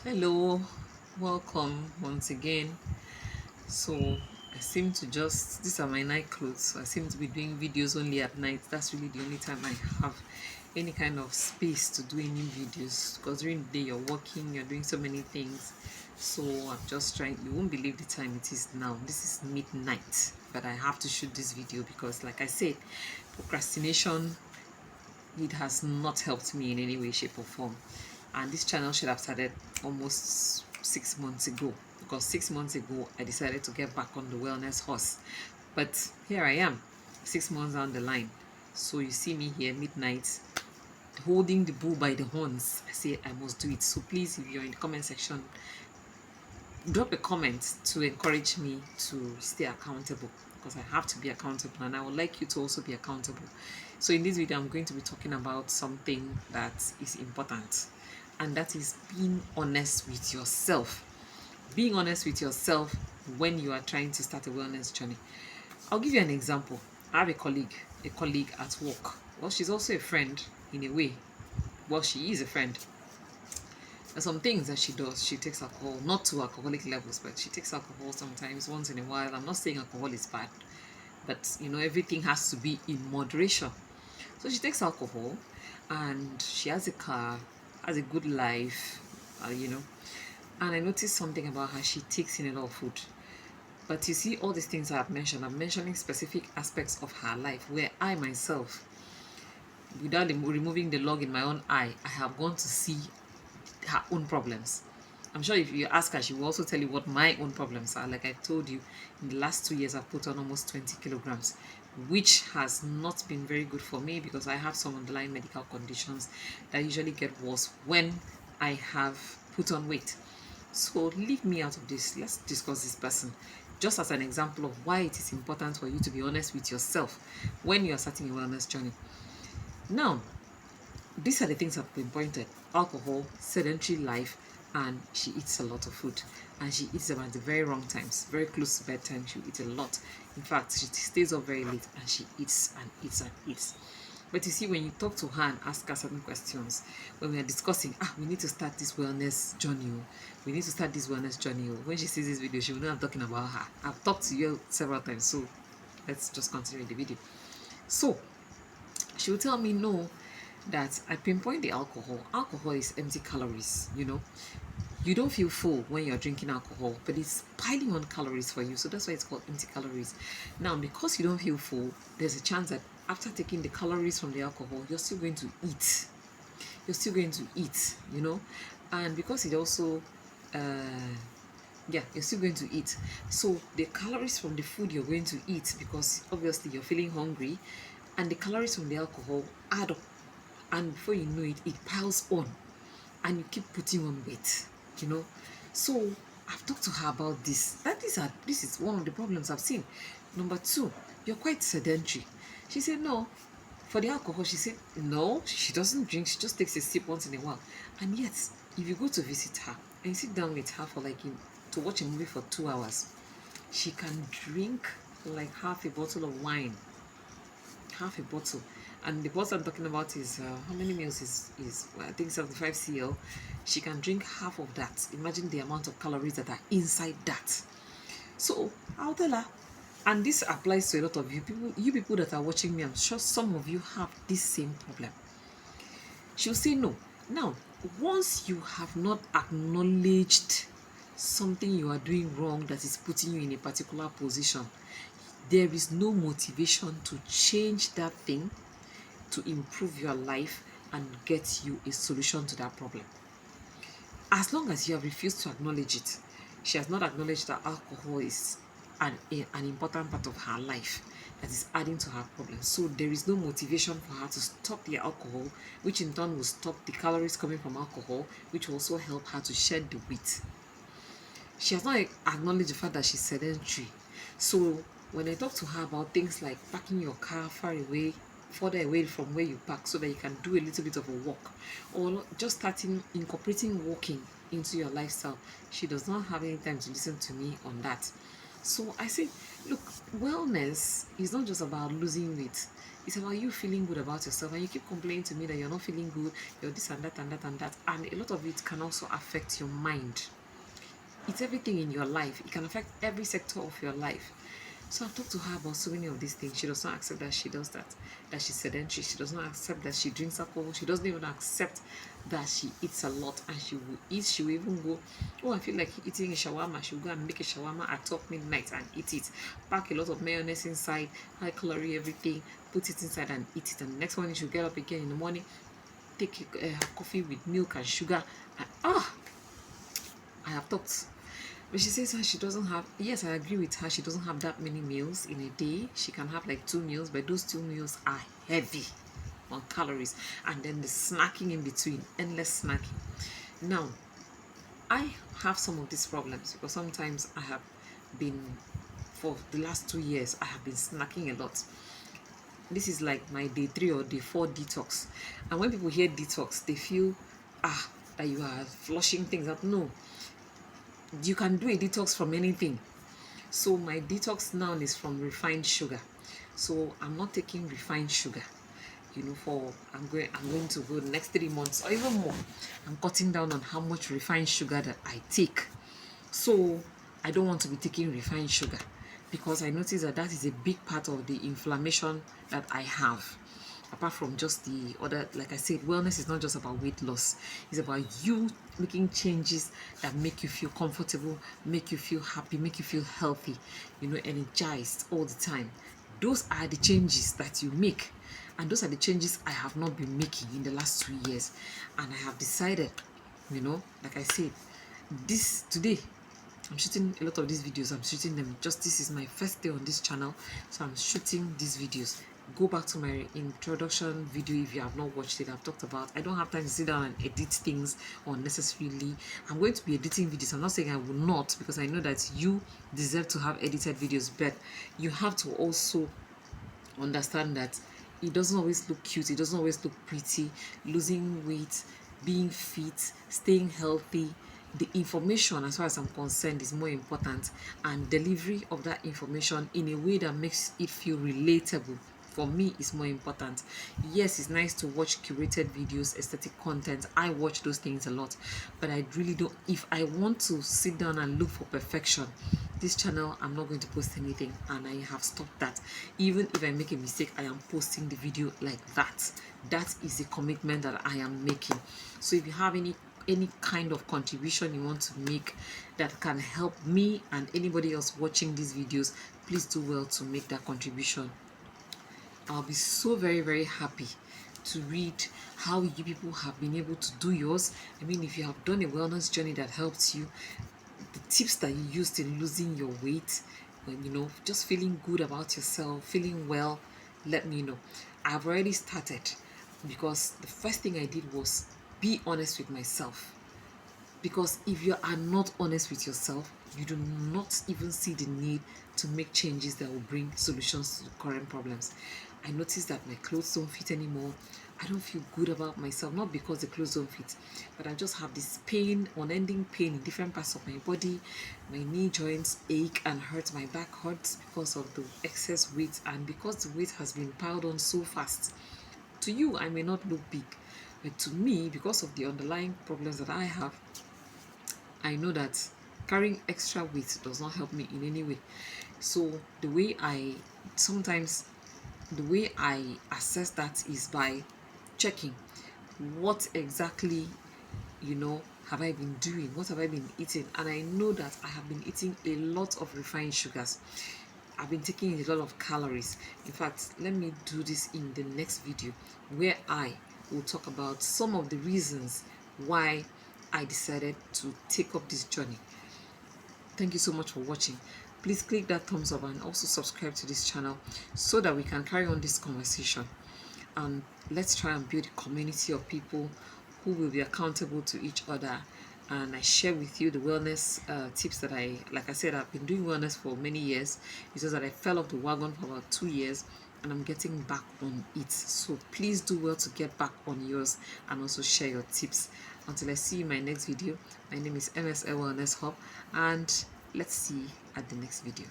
Hello, welcome once again. So, I seem to just, these are my night clothes. So I seem to be doing videos only at night. That's really the only time I have any kind of space to do any videos because during the day you're working, you're doing so many things. So, I'm just trying, you won't believe the time it is now. This is midnight, but I have to shoot this video because, like I said, procrastination, it has not helped me in any way, shape, or form. And this channel should have started almost 6 months ago because 6 months ago I decided to get back on the wellness horse. But here I am, 6 months down the line. So you see me here midnight holding the bull by the horns. I say I must do it. So please, if you're in the comment section, drop a comment to encourage me to stay accountable because I have to be accountable and I would like you to also be accountable. So in this video, I'm going to be talking about something that is important, and that is being honest with yourself. Being honest with yourself when you are trying to start a wellness journey. I'll give you an example. I have a colleague at work. Well, she's also a friend in a way. Well, she is a friend. There's some things that she does. She takes alcohol, not to alcoholic levels, but she takes alcohol sometimes once in a while. I'm not saying alcohol is bad, but everything has to be in moderation. So she takes alcohol, and she has a car, has a good life, you know. And I noticed something about her. She takes in a lot of food. But you see, all these things I've mentioned, I'm mentioning specific aspects of her life where I myself, without removing the log in my own eye, I have gone to see her own problems. I'm sure if you ask her, she will also tell you what my own problems are. Like I told you, in the last 2 years, I've put on almost 20 kilograms, which has not been very good for me because I have some underlying medical conditions that usually get worse when I have put on weight. So leave me out of this. Let's discuss this person. Just as an example of why it is important for you to be honest with yourself when you are starting a wellness journey. Now, these are the things I've pinpointed: alcohol, sedentary life, and she eats a lot of food. And she eats them at the very wrong times, very close to bedtime. She eats a lot. In fact, she stays up very late and she eats and eats and eats. But you see, when you talk to her and ask her certain questions, when we are discussing, we need to start this wellness journey. We need to start this wellness journey. When she sees this video, she will know I'm talking about her. I've talked to you several times, so let's just continue the video. So she will tell me no, that I pinpoint the alcohol. Alcohol is empty calories, You don't feel full when you're drinking alcohol, but it's piling on calories for you. So that's why it's called empty calories. Now, because you don't feel full, there's a chance that after taking the calories from the alcohol, you're still going to eat. You're still going to eat. And because it also, you're still going to eat. So the calories from the food you're going to eat, because obviously you're feeling hungry, and the calories from the alcohol add up, and before you know it, it piles on, and you keep putting on weight. So I've talked to her about this. This is one of the problems I've seen. Number two, you're quite sedentary. She said no. For the alcohol, she said no, she doesn't drink, she just takes a sip once in a while. And yet, if you go to visit her and you sit down with her for to watch a movie for 2 hours, she can drink like half a bottle of wine. Half a bottle. And the bottle I'm talking about is how many mils is well, I think 75 cl. She can drink half of that. Imagine the amount of calories that are inside that. So I'll tell her, and this applies to a lot of you people that are watching me. I'm sure some of you have this same problem. She'll say no. Now, once you have not acknowledged something you are doing wrong that is putting you in a particular position, there is no motivation to change that thing, to improve your life and get you a solution to that problem. As long as you have refused to acknowledge it, she has not acknowledged that alcohol is an important part of her life that is adding to her problem. So there is no motivation for her to stop the alcohol, which in turn will stop the calories coming from alcohol, which will also help her to shed the weight. She has not acknowledged the fact that she's sedentary. So when I talk to her about things like parking your car further away from where you park so that you can do a little bit of a walk, or just starting incorporating walking into your lifestyle, she does not have any time to listen to me on that. So I say, look, wellness is not just about losing weight. It's about you feeling good about yourself. And you keep complaining to me that you're not feeling good, you're this and that and that and that. And a lot of it can also affect your mind. It's everything in your life. It can affect every sector of your life. So I've talked to her about so many of these things. She does not accept that she does that she's sedentary. She does not accept that she drinks alcohol. She doesn't even accept that she eats a lot, and she will even go, oh, I feel like eating a shawarma. She will go and make a shawarma at 12 midnight and eat it. Pack a lot of mayonnaise inside, high calorie everything, put it inside and eat it. And the next morning she'll get up again in the morning, take coffee with milk and sugar. And I have talked. But she says she doesn't have, yes, I agree with her. She doesn't have that many meals in a day. She can have like 2 meals, but those 2 meals are heavy on calories. And then the snacking in between, endless snacking. Now, I have some of these problems because sometimes I have been, for the last 2 years, I have been snacking a lot. This is like my day 3 or day 4 detox. And when people hear detox, they feel, that you are flushing things out. No, you can do a detox from anything. So my detox now is from refined sugar. So I'm not taking refined sugar. For I'm going to go the next 3 months or even more. I'm cutting down on how much refined sugar that I take. So I don't want to be taking refined sugar because I notice that is a big part of the inflammation that I have. Apart from just the other, like I said, wellness is not just about weight loss. It's about you making changes that make you feel comfortable, make you feel happy, make you feel healthy, energized all the time. Those are the changes that you make. And those are the changes I have not been making in the last 2 years. And I have decided, like I said, this today, I'm shooting a lot of these videos. I'm shooting them. This is my first day on this channel, so I'm shooting these videos. Go back to my introduction video if you have not watched it. I've talked about I don't have time to sit down and edit things unnecessarily. I'm going to be editing videos. I'm not saying I will not, because I know that you deserve to have edited videos, but you have to also understand that it doesn't always look cute, it doesn't always look pretty. Losing weight, being fit, staying healthy, the information, as far as I'm concerned, is more important, and delivery of that information in a way that makes it feel relatable, for me, is more important. Yes, it's nice to watch curated videos, aesthetic content. I watch those things a lot, but I really don't. If I want to sit down and look for perfection, this channel, I'm not going to post anything, and I have stopped that. Even if I make a mistake, I am posting the video like that. That is a commitment that I am making. So if you have any kind of contribution you want to make that can help me and anybody else watching these videos, please do well to make that contribution. I'll be so very, very happy to read how you people have been able to do yours. I mean, if you have done a wellness journey that helps you, the tips that you used in losing your weight, just feeling good about yourself, feeling well, let me know. I've already started, because the first thing I did was be honest with myself. Because if you are not honest with yourself, you do not even see the need to make changes that will bring solutions to the current problems. I noticed that my clothes don't fit anymore. I don't feel good about myself, not because the clothes don't fit, but I just have this pain, unending pain in different parts of my body. My knee joints ache and hurt, my back hurts because of the excess weight, and because the weight has been piled on so fast. To you, I may not look big, but to me, because of the underlying problems that I have, I know that carrying extra weight does not help me in any way. So the way I assess that is by checking what exactly have I been doing, what have I been eating. And I know that I have been eating a lot of refined sugars. I've been taking a lot of calories. In fact, let me do this in the next video, where I will talk about some of the reasons why I decided to take up this journey. Thank you so much for watching. Please click that thumbs up and also subscribe to this channel so that we can carry on this conversation. And let's try and build a community of people who will be accountable to each other. And I share with you the wellness tips that like I said, I've been doing wellness for many years. It's just that I fell off the wagon for about 2 years, and I'm getting back on it. So please do well to get back on yours and also share your tips. Until I see you in my next video, my name is MSL Wellness Hub, and let's see at the next video.